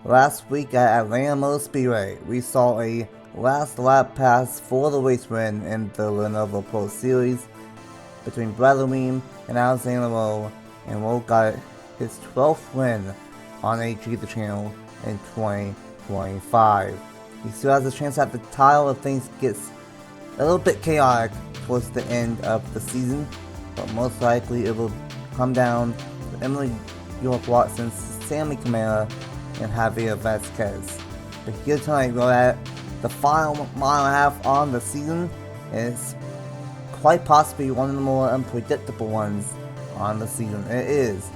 Last week at Lenovo Speedway, we saw a last lap pass for the race win in the Lenovo Pro Series between Bradley and Alexander Lowe, and Lowe got his 12th win on AG the channel in 2025. He still has a chance at the title if things gets a little bit chaotic towards the end of the season, but most likely it will come down to Emily York Watson, Sammy Camara, and Javier Vasquez. But here tonight we're at the final mile and a half on the season, and it's quite possibly one of the more unpredictable ones on the season. It is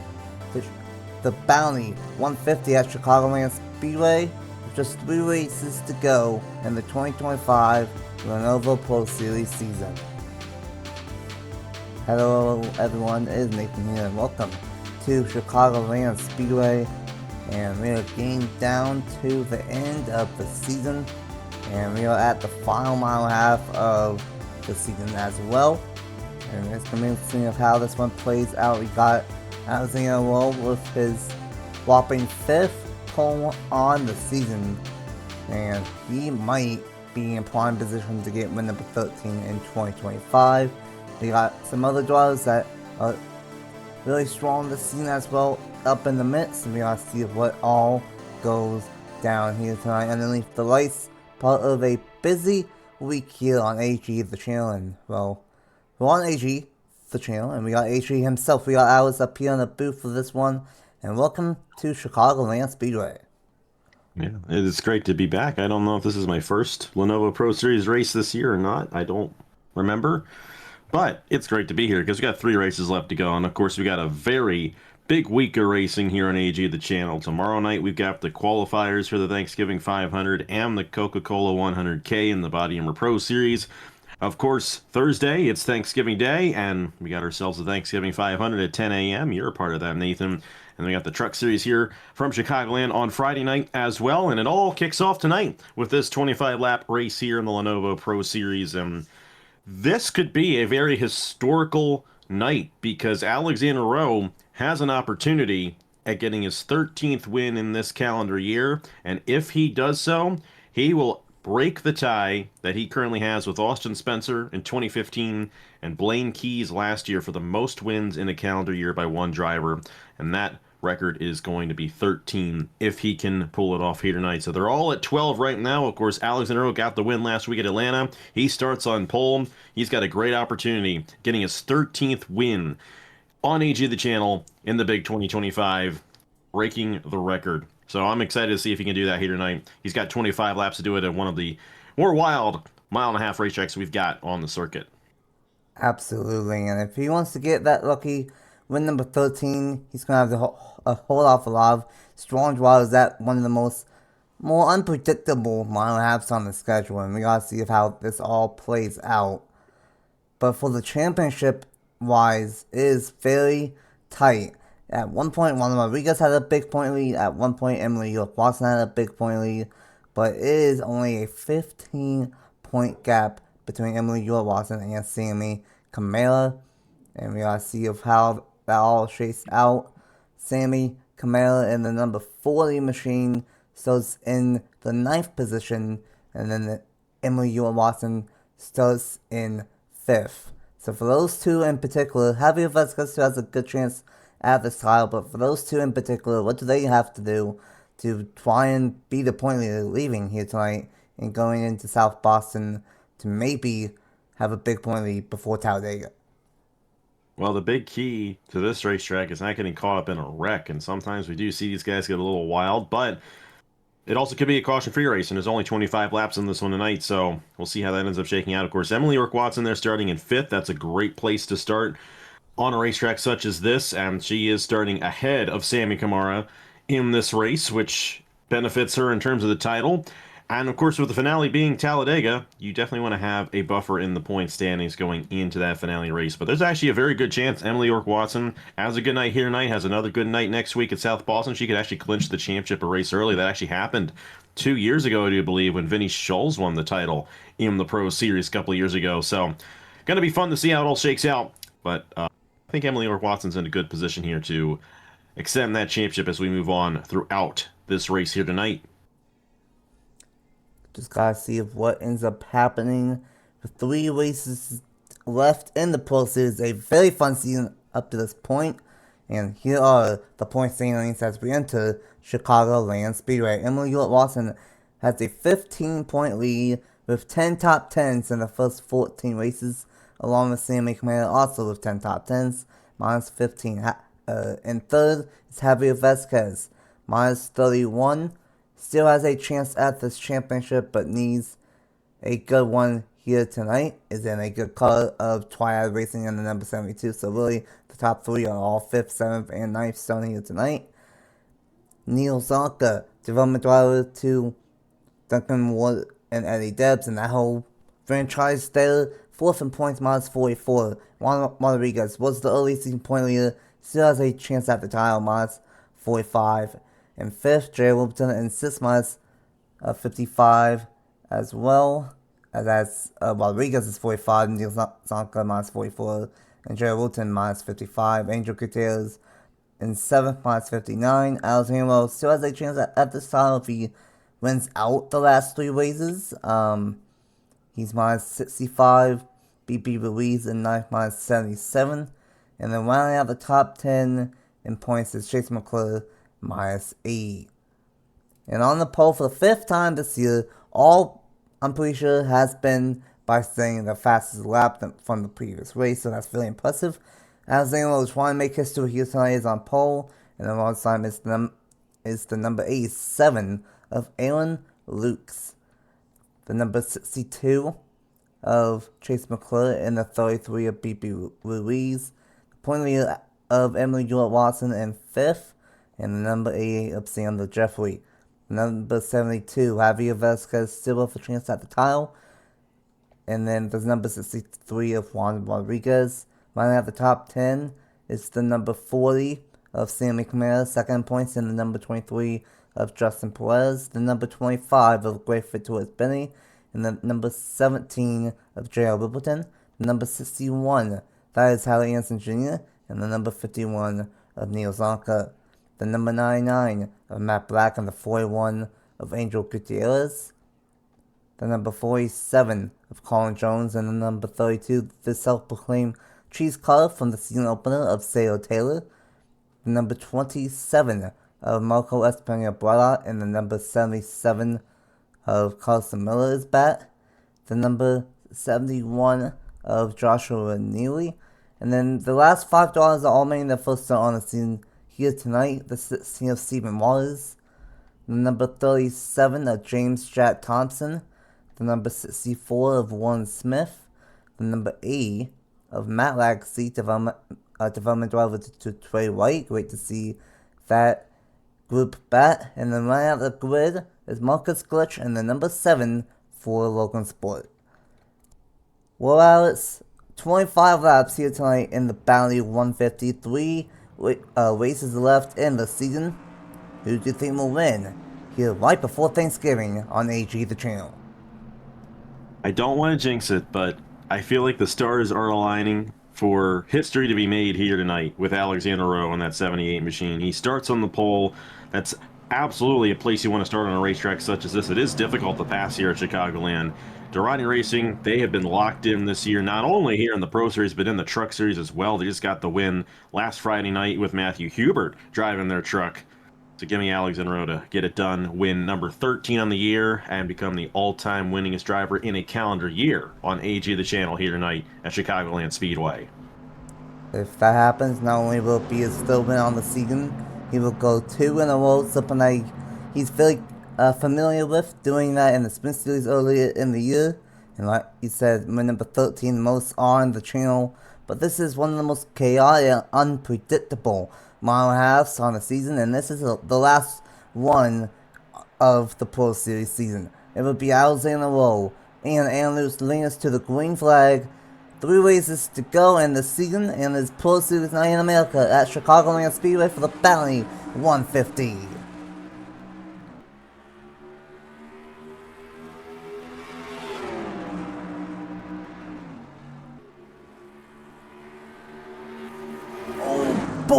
the Bounty 150 at Chicagoland Speedway, with just 3 races to go in the 2025 Lenovo Pro Series season. Hello everyone, it is Nathan here and welcome to Chicagoland Speedway, and we are getting down to the end of the season, and we are at the final mile and a half of the season as well, and it's going to be interesting of how this one plays out. We got Alexander Lowe with his whopping 5th pole on the season, and he might be in prime position to get win number 13 in 2025. We got some other drivers that are really strong this season as well up in the midst, and we gotta see what all goes down here tonight. Underneath the lights, part of a busy week here on AG the channel, and well, we're on AG the channel, and we got AG himself. We got Alex up here in the booth for this one, and welcome to Chicagoland Speedway. Yeah, it's great to be back. I don't know if this is my first Lenovo Pro Series race this year or not. I don't remember. But it's great to be here because we got 3 races left to go. And of course, we got a very big week of racing here on AG the channel. Tomorrow night, we've got the qualifiers for the Thanksgiving 500 and the Coca-Cola 100K in the Body Armor Pro Series. Of course, Thursday, it's Thanksgiving Day, and we got ourselves a Thanksgiving 500 at 10 a.m. You're a part of that, Nathan. And we got the Truck Series here from Chicagoland on Friday night as well. And it all kicks off tonight with this 25-lap race here in the Lenovo Pro Series. This could be a very historical night because Alexander Lowe has an opportunity at getting his 13th win in this calendar year. And if he does so, he will break the tie that he currently has with Austin Spencer in 2015 and Blaine Keys last year for the most wins in a calendar year by one driver. And that record is going to be 13 if he can pull it off here tonight. So they're all at 12 right now. Of course, Alexander got the win last week at Atlanta. He starts on pole. He's got a great opportunity getting his 13th win on AG the channel in the big 2025, breaking the record. So I'm excited to see if he can do that here tonight. He's got 25 laps to do it at one of the more wild mile-and-a-half racetracks we've got on the circuit. Absolutely, and if he wants to get that lucky win number 13, he's going to have to hold off a lot of strong drivers at one of the more unpredictable mile and a halves on the schedule, and we got to see how this all plays out. But for the championship wise, it is very tight. At one point, Juan Rodriguez had a big point lead. At one point, Emily York Watson had a big point lead. But it is only a 15-point gap between Emily York Watson and Sammy Camara. And we gotta see of how that all shakes out. Sammy Camara in the number 40 machine starts in the 9th position. And then Emily York Watson starts in 5th. So for those two in particular, Javier Vasquez still has a good chance at this title, but for those two in particular, what do they have to do to try and be the point leader leaving here tonight and going into South Boston to maybe have a big point lead before Talladega? Well, the big key to this racetrack is not getting caught up in a wreck, and sometimes we do see these guys get a little wild, but it also could be a caution-free race, and there's only 25 laps in this one tonight, so we'll see how that ends up shaking out. Of course, Emily York Watson there starting in 5th. That's a great place to start on a racetrack such as this, and she is starting ahead of Sammy Camara in this race, which benefits her in terms of the title. And of course, with the finale being Talladega, you definitely want to have a buffer in the point standings going into that finale race. But there's actually a very good chance Emily York Watson has a good night here tonight, has another good night next week at South Boston. She could actually clinch the championship a race early. That actually happened 2 years ago, I do believe, when Vinny Scholes won the title in the Pro Series a couple of years ago. So, going to be fun to see how it all shakes out. But I think Emily York Watson's in a good position here to extend that championship as we move on throughout this race here tonight. Just gotta see if what ends up happening. With 3 races left in the Pro Series, a very fun season up to this point. And here are the point standings as we enter Chicagoland Speedway. Emily Watson has a 15-point lead with 10 top 10s in the first 14 races, along with Sammy Commander also with 10 top 10s, minus 15. In third is Javier Vasquez, minus 31. Still has a chance at this championship, but needs a good one here tonight. Is in a good car of Twilight Racing in the number 72. So really, the top 3 are all 5th, 7th, and 9th shown here tonight. Neil Zonka, development driver to Duncan Ward and Eddie Debs, and that whole franchise there. 4th in points, minus 44. Juan Rodriguez was the early season point leader. Still has a chance at the title, minus 45. And 5th, Jerry Wilton, and 6th, minus 55 as well. As Rodriguez is 45, Neil Zonka minus 44, and Jerry Wilton minus 55. Angel Gutierrez in 7th, minus 59. Alexander still has a chance at this title if he wins out the last 3 races. He's minus 65. BP Ruiz in 9th, minus 77. And then rounding out the top 10 in points is Chase McClure, minus 8. And on the pole for the 5th time this year, all I'm pretty sure has been by staying the fastest lap from the previous race, so that's really impressive. Alexander is trying to make history here tonight, is on pole, and the wrong time is the number 87 of Aaron Lukes, the number 62 of Chase McClure, and the 33 of BP Ruiz, the point leader of Emily Jewett Watson in 5th, and the number 88 of Sandra Jeffrey. Number 72, Javier Vasquez still with a chance at the title. And then there's number 63 of Juan Rodriguez. Running at the top 10 is the number 40 of Sammy Camara, 2nd points, and the number 23 of Justin Perez. The number 25 of Great Victorious Benny. And the number 17 of J.R. Rippleton. The number 61, that is Harry Anson Jr. And the number 51 of Neil Zonka. The number 99 of Matt Black, and the 41 of Angel Gutierrez. The number 47 of Colin Jones, and the number 32, the self-proclaimed cheese cutter from the season opener of Sayo Taylor. The number 27 of Marco Espana Brada, and the number 77 of Carson Miller is back. The number 71 of Joshua Neely. And then the last 5 drivers are all making their first start on the season here tonight. The 16 of Stephen Waters, the number 37 of James Jack Thompson, the number 64 of Warren Smith, the number 80 of Matt Laxey, development driver to Trey White. Great to see that group back. And then running out the grid is Marcus Glitch, and the number 7 for Logan Sport. Well, Alex, 25 laps here tonight in the Bounty 153. Races left in the season. Who do you think will win? Here right before Thanksgiving on AG the channel. I don't want to jinx it, but I feel like the stars are aligning for history to be made here tonight with Alexander Rowe on that 78 machine. He starts on the pole. That's absolutely a place you want to start on a racetrack such as this. It is difficult to pass here at Chicagoland. Durrani Racing, they have been locked in this year, not only here in the Pro Series, but in the Truck Series as well. They just got the win last Friday night with Matthew Hubert driving their truck. So give me Alexander Rowe to get it done, win number 13 on the year, and become the all-time winningest driver in a calendar year on AG the channel here tonight at Chicagoland Speedway. If that happens, not only will it be a still win on the season, he will go 2 in a row, something like he's very familiar with, doing that in the Sprint Series earlier in the year. And like you said, my number 13 most on the channel. But this is one of the most chaotic and unpredictable mile halves on the season, and this is the last one of the Pro Series season. It will be Alexander Rowe and Andrews leading us to the green flag. 3 races to go in the season, and it's Pro Series night in America at Chicagoland Speedway for the Bounty 150.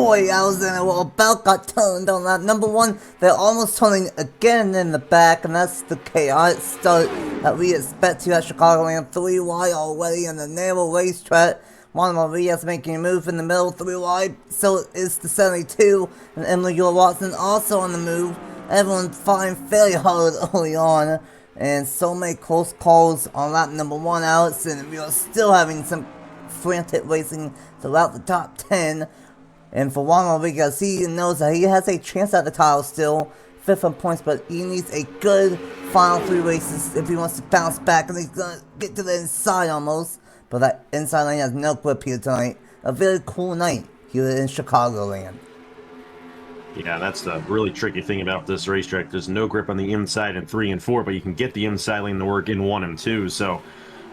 boy, Alexander about got turned on that number one. They're almost turning again in the back, and that's the chaotic start that we expect to at Chicagoland. 3 wide already in the narrow racetrack. Juan Maria's making a move in the middle, 3 wide. So is the 72, and Emily Watson also on the move. Everyone's fighting fairly hard early on, and so many close calls on lap number 1, Alex, and we are still having some frantic racing throughout the top 10. And for Juan Rodriguez, he knows that he has a chance at the title still, 5th in points, but he needs a good final 3 races if he wants to bounce back, and he's gonna get to the inside almost. But that inside lane has no grip here tonight. A very cool night here in Chicagoland. Yeah, that's the really tricky thing about this racetrack. There's no grip on the inside in 3 and 4, but you can get the inside lane to work in 1 and 2. So,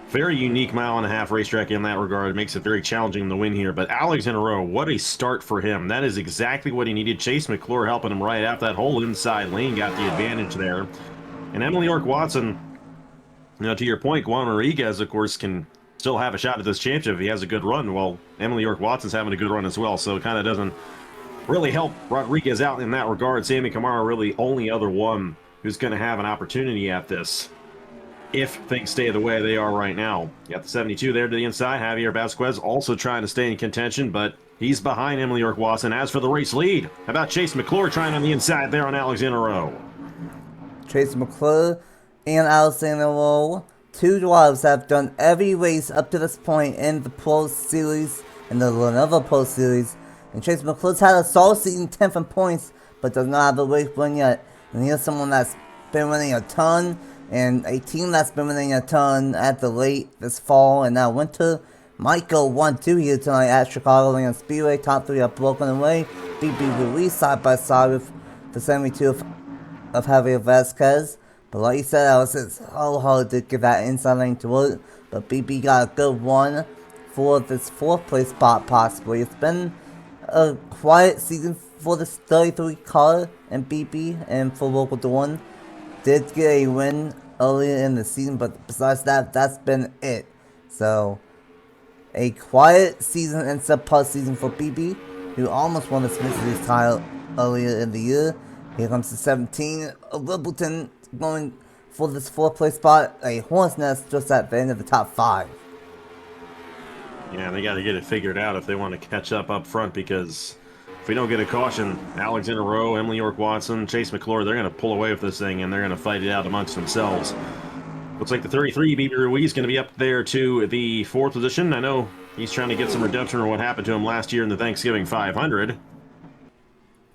very unique 1.5-mile racetrack in that regard. It makes it very challenging to win here. But Alex in a row, what a start for him. That is exactly what he needed. Chase McClure helping him right out. That whole inside lane got the advantage there. And Emily Watson, to your point, Juan Rodriguez, of course, can still have a shot at this championship if he has a good run. Well, Emily Watson's having a good run as well, so it kind of doesn't really help Rodriguez out in that regard. Sammy Kamara really only other one who's going to have an opportunity at this if things stay the way they are right now. You got the 72 there to the inside. Javier Vasquez also trying to stay in contention, but he's behind Emily Watson. As for the race lead, how about Chase McClure trying on the inside there on Alex in a row? Chase McClure and Alex in a row. 2 drivers have done every race up to this point in the Pro Series, in the Lenovo Pro Series. And Chase McClure's had a solid season, 10th in points, but does not have a race win yet. And here's someone that's been winning a ton, and a team that's been winning a ton at the late this fall and now winter. Might go 1-2 here tonight at Chicagoland Speedway. Top 3 are broken away. BB Ruiz side by side with the 72 of Javier Vasquez. But like you said, Alex, it's so hard to get that inside lane to work. But BB got a good one for this 4th place spot possibly. It's been a quiet season for this 33 car and BB, and for Local Dawn. Did get a win earlier in the season, but besides that, that's been it. So, a quiet season and subpar season for BB, who almost won the Smith Series title earlier in the year. Here comes the 17 of Littleton going for this 4th place spot. A hornet's nest just at the end of the top 5. Yeah, they got to get it figured out if they want to catch up front, because if we don't get a caution, Alex in a row, Emily Watson, Chase McClure, they're going to pull away with this thing, and they're going to fight it out amongst themselves. Looks like the 33, BB Ruiz, is going to be up there to the 4th position. I know he's trying to get some redemption for what happened to him last year in the Thanksgiving 500.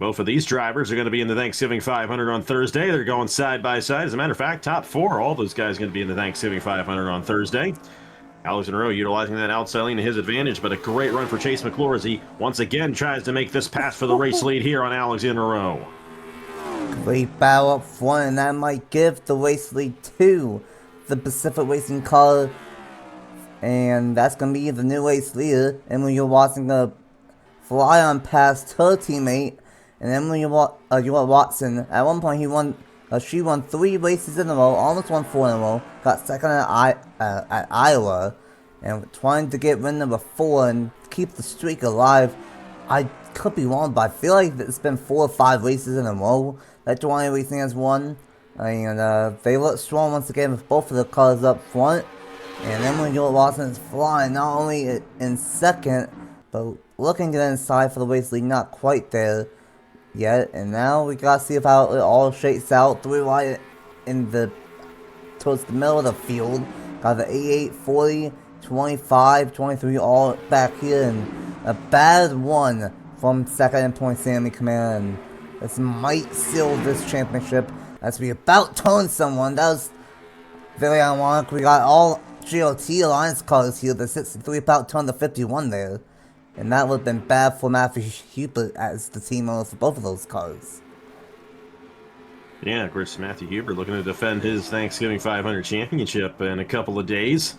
Both of these drivers are going to be in the Thanksgiving 500 on Thursday. They're going side by side. As a matter of fact, top 4, all those guys are going to be in the Thanksgiving 500 on Thursday. Alex in a row utilizing that outside lane to his advantage, but a great run for Chase McClure as he once again tries to make this pass for the race lead here on Alex in a row. Great battle up front, and that might give the race lead to the Pacific Racing car, and that's going to be the new race leader. Emily Watson going to fly on past her teammate, and Emily Watson, at one point she won 3 races in a row, almost won 4 in a row, got second at Iowa, and trying to get win number 4 and keep the streak alive. I could be wrong, but I feel like it's been 4 or 5 races in a row that Joanna Racing has won. And they look strong once again with both of the cars up front. And Emily Watson is flying not only in 2nd, but looking to the inside for the race lead, not quite there yet. And now we gotta see how it all shakes out. 3 wide towards the middle of the field. Got the 88, 40, 25, 23 all back here, and a bad one from 2nd in point Sammy Kamara. And this might seal this championship as we about turned someone. That was very ironic. We got all GLT Alliance cars here. The 63 about turned the 51 there. And that would have been bad for Matthew Hubert as the team owner for both of those cars. Yeah, of course, Matthew Hubert looking to defend his Thanksgiving 500 championship in a couple of days.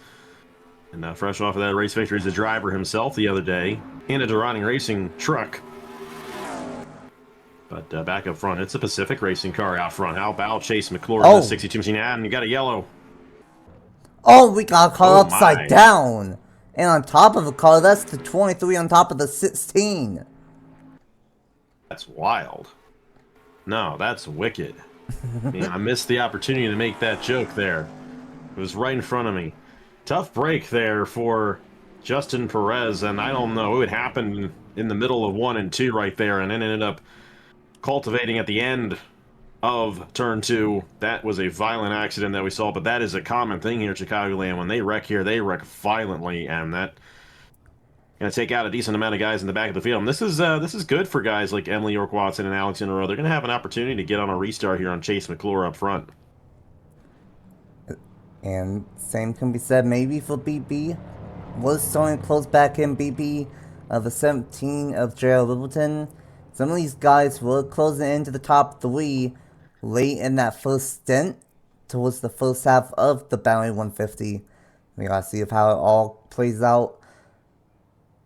And fresh off of that race victory as a driver himself the other day in a Durrani Racing truck. But back up front, it's a Pacific Racing car out front. How about Chase McClure in the 62 machine? And you got a yellow. Oh, we got a car upside down. And on top of the car, that's the 23 on top of the 16. That's wild. No, that's wicked. Man, I missed the opportunity to make that joke there. It was right in front of me. Tough break there for Justin Perez, and I don't know, it would happen in the middle of 1 and 2 right there, and then ended up cultivating at the end of turn 2. That was a violent accident that we saw, but that is a common thing here at Chicagoland. When they wreck here, they wreck violently, and that going to take out a decent amount of guys in the back of the field. And this is good for guys like Emily York Watson and Alex Inro. They're going to have an opportunity to get on a restart here on Chase McClure up front. And same can be said maybe for BB. Was starting close back in BB of the 17 of Gerald Littleton. Some of these guys were closing into the top 3 late in that first stint towards the first half of the Bounty 150. We gotta see if how it all plays out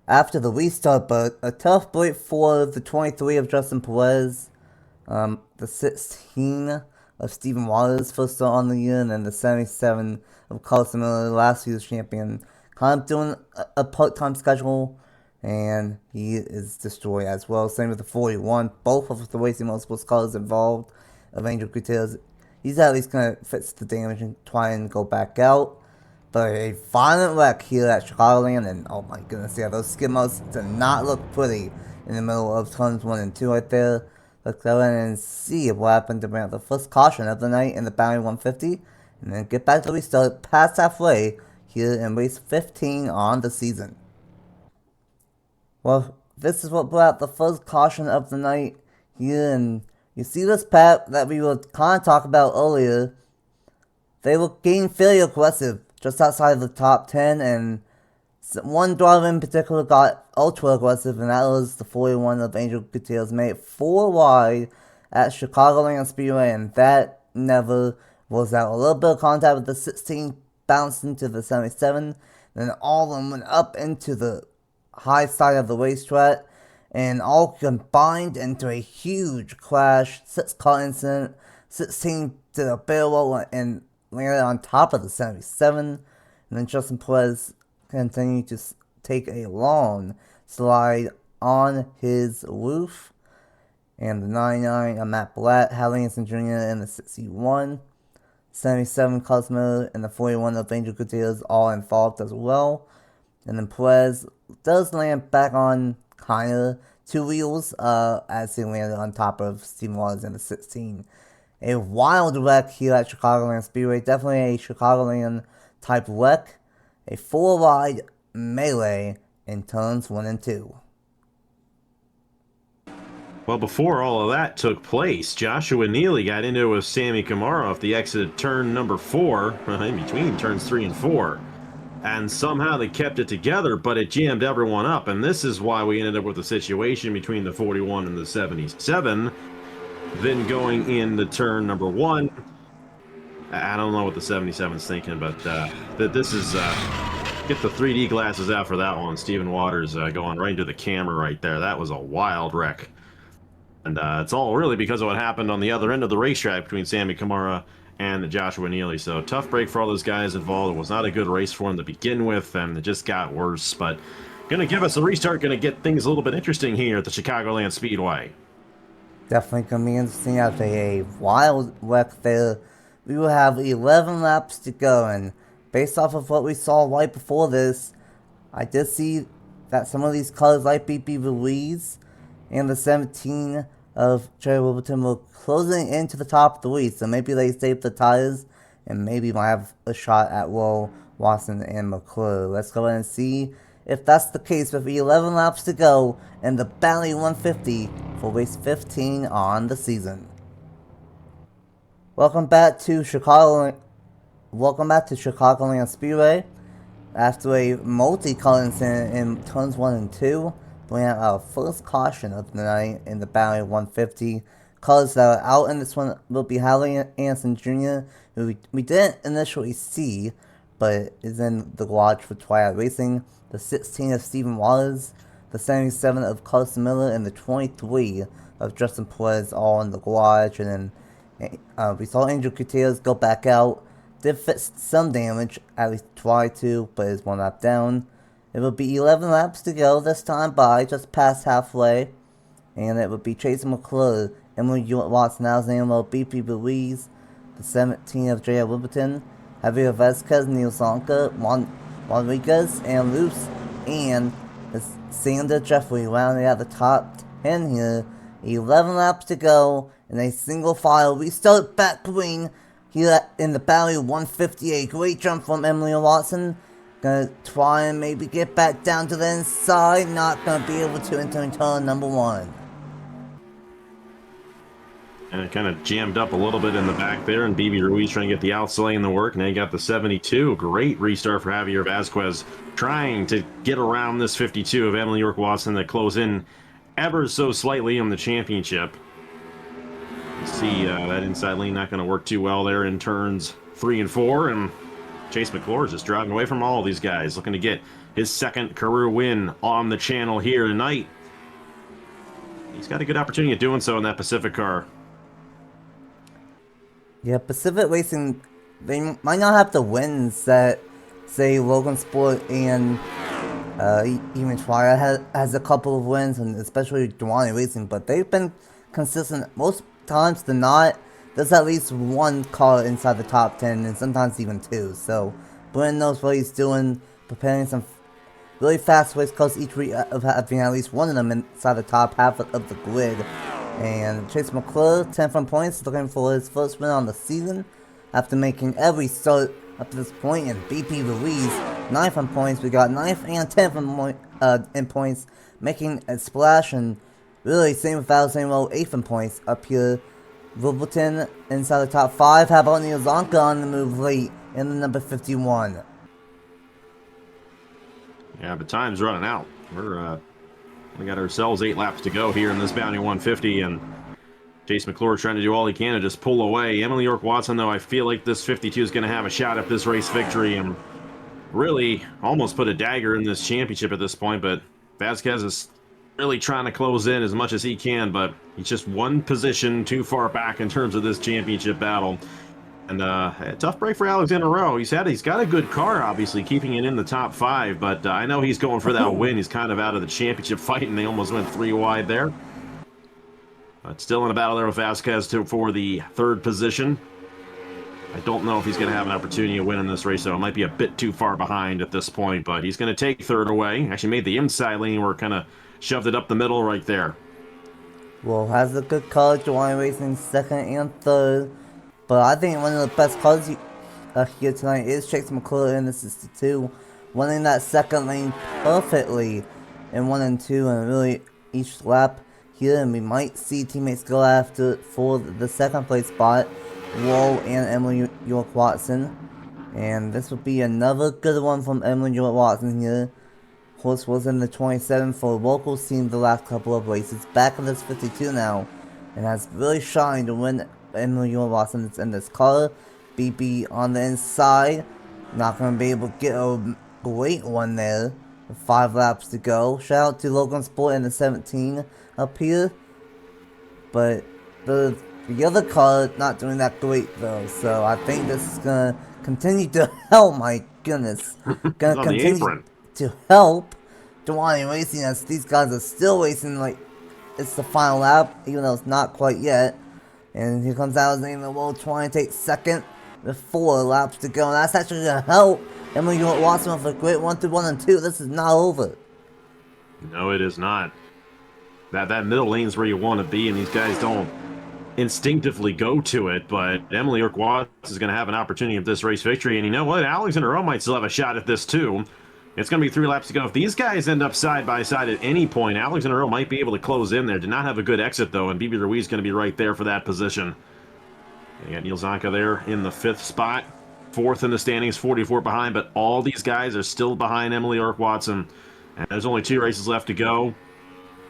after the restart, but a tough break for the 23 of Justin Perez, the 16 of Stephen Waters, first start on the year, and then the 77 of Carson Miller, last year's champion, kind of doing a part-time schedule, and he is destroyed as well. Same with the 41, both of the Racing Motorsports cars involved of Angel Gutierrez. He's at least going to fix the damage and try and go back out. But a violent wreck here at Chicagoland, and oh my goodness, yeah, those skid marks did not look pretty in the middle of turns 1 and 2 right there. Let's go in and see what happened to bring out the first caution of the night in the Bounty 150, and then get back to the restart past halfway here in race 15 on the season. Well, this is what brought out the first caution of the night here, and you see this pack that we were kind of talking about earlier. They were getting fairly aggressive just outside of the top 10, and one driver in particular got ultra aggressive, and that was the 41 of Angel Gutierrez. Made it 4 wide at Chicagoland Speedway, and that never was out. A little bit of contact with the 16, bounced into the 77, then all of them went up into the high side of the racetrack, and all combined into a huge crash. 6-car incident. 16 did a barrel and landed on top of the 77, and then Justin Perez continued to take a long slide on his roof. And the 99 of Matt Blatt, Hal Anderson Jr. and the 61, 77 Cosmo, and the 41 of Angel Gutierrez all involved as well. And then Perez does land back on kinda 2 wheels as he landed on top of Stephen Waters in the 16. A wild wreck here at Chicagoland Speedway. Definitely a Chicagoland type wreck. A 4-wide melee in turns 1 and 2. Well, before all of that took place, Joshua Neely got into it with Sammy Kamara off the exit of turn number 4, in between turns 3 and 4. And somehow they kept it together, but it jammed everyone up. And this is why we ended up with a situation between the 41 and the 77. Then going into turn number 1, I don't know what the 77's thinking, but this is, get the 3D glasses out for that one. Stephen Waters going right into the camera right there. That was a wild wreck. And it's all really because of what happened on the other end of the racetrack between Sammy Kamara and Joshua Neely. So tough break for all those guys involved. It was not a good race for them to begin with, and it just got worse. But going to give us a restart, going to get things a little bit interesting here at the Chicagoland Speedway. Definitely going to be interesting after a wild wreck there. We will have 11 laps to go, and based off of what we saw right before this, I did see that some of these cars like BP Ruiz and the 17 of Jerry Wilburton were closing into the top 3, so maybe they saved the tires, and maybe might have a shot at Will, Watson, and McClure. Let's go ahead and see if that's the case with 11 laps to go in the Bounty 150 for race 15 on the season. Welcome back to Chicagoland Speedway. After a multi-car incident in turns 1 and 2, bringing out our first caution of the night in the Bounty 150. Cars that are out in this one will be Hal Anderson Jr., who we didn't initially see, but is in the garage for Twilight Racing. The 16 of Stephen Waters, the 77 of Carson Miller, and the 23 of Justin Perez all in the garage. And then we saw Angel Gutierrez go back out. Did fix some damage, at least try to, but is 1 lap down. It will be 11 laps to go this time by, just past halfway. and it would be Chase McClure, Emily Watson, Alexander BP Ruiz, the 17 of J.L. Wimbledon, Javier Vasquez, Neil Zonka, Rodriguez, and Luce, and Sander Jeffrey rounding out the top 10 here. 11 laps to go, in a single file restart back green here in the Battery 158. Great jump from Emily Watson. Gonna try and maybe get back down to the inside. Not gonna be able to enter turn number 1. And it kind of jammed up a little bit in the back there, and BB Ruiz trying to get the outside lane to work. Now you got the 72. Great restart for Javier Vasquez, trying to get around this 52 of Emily York Watson that close in ever so slightly on the championship. You see that inside lane not going to work too well there in turns 3 and 4, and Chase McClure is just driving away from all of these guys, looking to get his second career win on the channel here tonight. He's got a good opportunity of doing so in that Pacific car. Yeah, Pacific Racing, they might not have the wins that, say, Logan Sport and even Triad has a couple of wins, and especially Duani Racing, but they've been consistent. Most times than not, there's at least one car inside the top 10, and sometimes even 2. So, Brennan knows what he's doing, preparing some really fast race cars, each week of having at least one of them inside the top half of the grid. And Chase McClure, 10 from points, looking for his first win on the season after making every start up to this point. And BP Ruiz, 9 from points. We got 9th and 10th in points, making a splash. And really, same with Alexander, 8th in points up here. Wimbledon inside the top 5. How about Neil Zonka on the move late in the number 51? Yeah, but time's running out. We got ourselves 8 laps to go here in this Bounty 150, and Chase McClure trying to do all he can to just pull away. Emily York Watson, though, I feel like this 52 is going to have a shot at this race victory and really almost put a dagger in this championship at this point, but Vasquez is really trying to close in as much as he can, but he's just one position too far back in terms of this championship battle. And a tough break for Alexander Rowe. He's got a good car, obviously, keeping it in the top 5, but I know he's going for that win. He's kind of out of the championship fight, and they almost went 3 wide there. But still in a battle there with Vasquez for the 3rd position. I don't know if he's going to have an opportunity to win in this race, though. It might be a bit too far behind at this point, but he's going to take 3rd away. Actually made the inside lane work, kind of shoved it up the middle right there. Well, has a good car, Duani Racing 2nd and 3rd. But I think one of the best cars here tonight is Chase McClure in the 62, running that 2nd lane perfectly in 1 and 2, and really each lap here, and we might see teammates go after for the 2nd place spot, Wall and Emily York Watson. And this will be another good one from Emily York Watson here. Horse was in the 27 for the local team the last couple of races, back in this 52 now, and has really shined to win. Emily York Watson is in this car. BB on the inside. Not going to be able to get a great one there. With 5 laps to go. Shout out to Logan Sport in the 17 up here. But the other car not doing that great though. So I think this is going to continue to help. My goodness. Going to continue to help Duani Racing, as these guys are still racing like it's the final lap. Even though it's not quite yet. And here comes Alexander Rowe trying to take 2nd with 4 laps to go. And that's actually going to help Emily York Watson with a great 1 through 1 and 2. This is not over. No, it is not. That middle lane is where you want to be, and these guys don't instinctively go to it. But Emily York Watson is going to have an opportunity of this race victory. And you know what? Alexander Rowe might still have a shot at this too. It's going to be 3 laps to go. If these guys end up side by side at any point, Alexander Rowe might be able to close in there. Did not have a good exit, though, and BB Ruiz is going to be right there for that position. You got Neil Zonka there in the 5th spot. 4th in the standings, 44 behind, but all these guys are still behind Emily York Watson. And there's only 2 races left to go.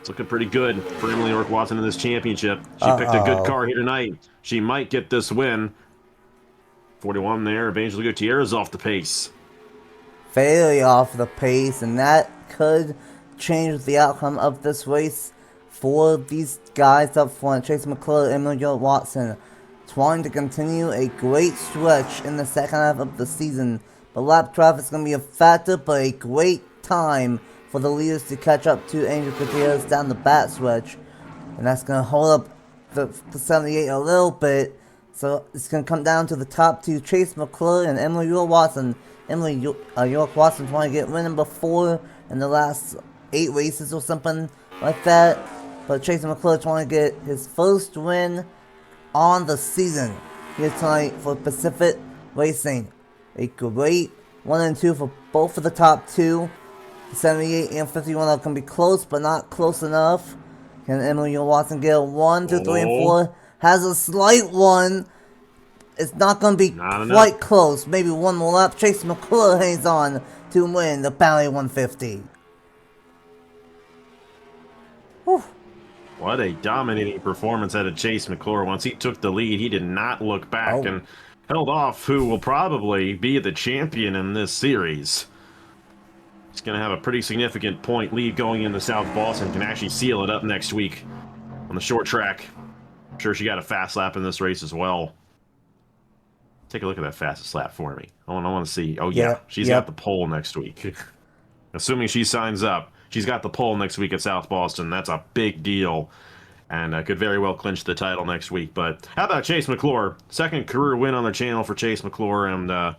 It's looking pretty good for Emily York Watson in this championship. She picked a good car here tonight. She might get this win. 41 there. Evangeline Gutierrez off the pace. Fairly off the pace, and that could change the outcome of this race for these guys up front. Chase McClure, Emily York Watson, trying to continue a great stretch in the 2nd half of the season. But lap traffic is going to be a factor, but a great time for the leaders to catch up to Angel Gutierrez down the back stretch. and that's going to hold up the 78 a little bit. So it's going to come down to the top two, Chase McClure and Emily York Watson. Emily York Watson trying to get win number 4 in the last 8 races or something like that. But Chase McClure trying to get his first win on the season here tonight for Pacific Racing. A great 1 and 2 for both of the top two. 78 and 51 are going to be close, but not close enough. Can Emily Watson get a 1, 2, 3, and 4? Has a slight one. It's not going to be quite close. Maybe one more lap. Chase McClure hangs on to win the Bally 150. Whew. What a dominating performance out of Chase McClure. Once he took the lead, he did not look back and held off who will probably be the champion in this series. He's going to have a pretty significant point lead going into South Boston. Can actually seal it up next week on the short track. I'm sure she got a fast lap in this race as well. Take a look at that fastest lap for me. I want to see. Oh, yeah. She's got the pole next week. Assuming she signs up. She's got the pole next week at South Boston. That's a big deal. And could very well clinch the title next week. But how about Chase McClure? Second career win on the channel for Chase McClure. And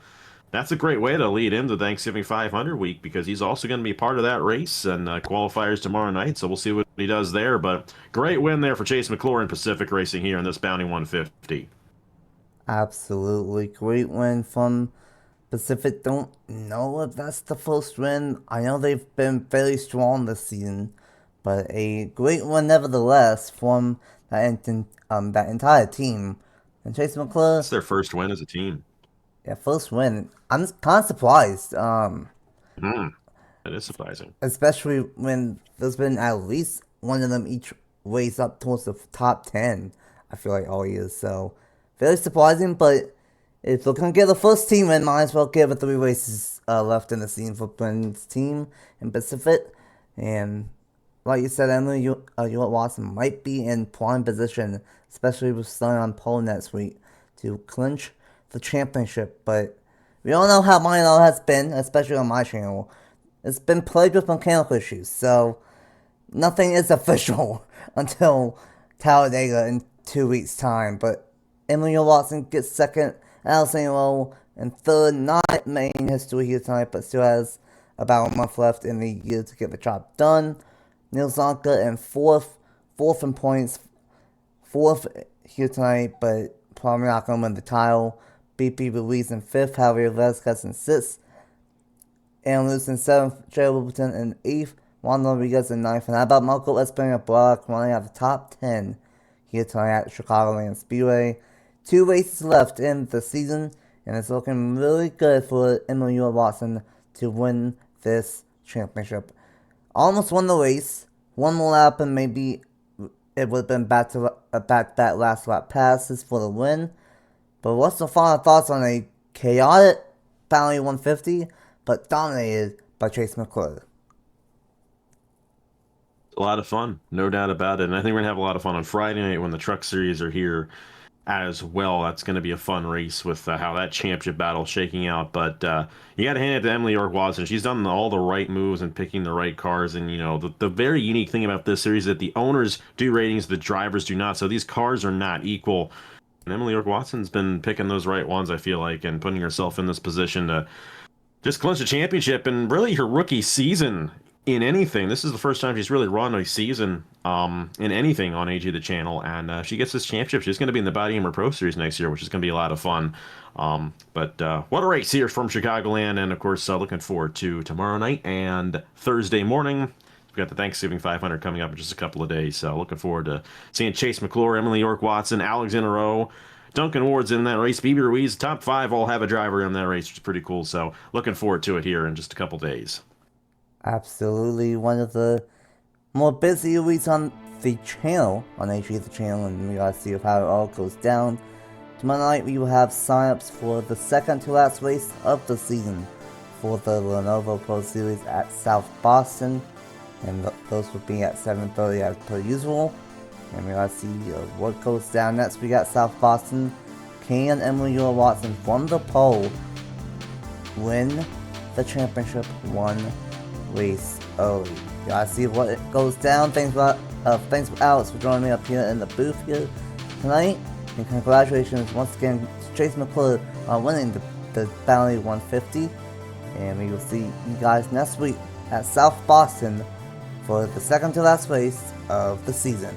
that's a great way to lead into Thanksgiving 500 week, because he's also going to be part of that race and qualifiers tomorrow night. So we'll see what he does there. But great win there for Chase McClure in Pacific Racing here in this Bounty 150. Absolutely great win from Pacific. Don't know if that's the first win. I know they've been very strong this season, but a great one nevertheless from that entire team. And Chase McClure, it's their first win as a team. Yeah, first win. I'm kind of surprised. That is surprising, especially when there's been at least one of them each race up towards the top 10. I feel like all years. So very surprising, but if they're going to get the first team in, might as well give it 3 races left in the season for Brennan's team in Pacific. And like you said, Emily York Watson might be in prime position, especially with starting on pole next week, to clinch the championship. But we all know how mine has been, especially on my channel. It's been plagued with mechanical issues, so nothing is official until Talladega in 2 weeks' time. But Emily Watson gets second, Allison Lowe in third. Not making history here tonight, but still has about a month left in the year to get the job done. Neil Zonka in fourth in points, fourth here tonight, but probably not going to win the title. BP Ruiz in 5th, Javier Vasquez in 6th, Aaron Lewis in 7th, Jay Wilburton in 8th, Juan Rodriguez in 9th, and how about Marco Espana Brock running out the top 10 here tonight at Chicagoland Speedway. 2 races left in the season, and it's looking really good for Emily Watson to win this championship. Almost won the race, one more lap, and maybe it would have been back that last lap passes for the win. But what's the final thoughts on a chaotic Bally 150, but dominated by Chase McClure? A lot of fun, no doubt about it. And I think we're going to have a lot of fun on Friday night when the Truck Series are here as well. That's going to be a fun race with how that championship battle is shaking out. But you got to hand it to Emily York Watson. She's done all the right moves and picking the right cars. And, you know, the very unique thing about this series is that the owners do ratings, the drivers do not. So these cars are not equal. And Emily York Watson's been picking those right ones, I feel like, and putting herself in this position to just clinch a championship. And really her rookie season in anything. This is the first time she's really run a season in anything on AG the channel. And she gets this championship. She's going to be in the Lenovo Pro Series next year, which is going to be a lot of fun. But what a race here from Chicagoland. And, of course, looking forward to tomorrow night and Thursday morning. We've got the Thanksgiving 500 coming up in just a couple of days. So looking forward to seeing Chase McClure, Emily York Watson, Alexander Rowe, Duncan Ward's in that race. BB Ruiz, top 5 all have a driver in that race, which is pretty cool. So looking forward to it here in just a couple days. Absolutely. One of the more busy weeks on the channel, on AG the channel, and we gotta see how it all goes down. Tomorrow night we will have sign-ups for the second to last race of the season for the Lenovo Pro Series at South Boston. And those will be at 7:30 as per usual. And we gotta see what goes down next. We got South Boston. Can Emily York Watson from the pole win the championship one race early? We gotta see what goes down. Thanks for Thanks, Alex, for joining me up here in the booth here tonight. And congratulations once again to Chase McClure on winning the Bounty 150. And we will see you guys next week at South Boston for the second to last race of the season.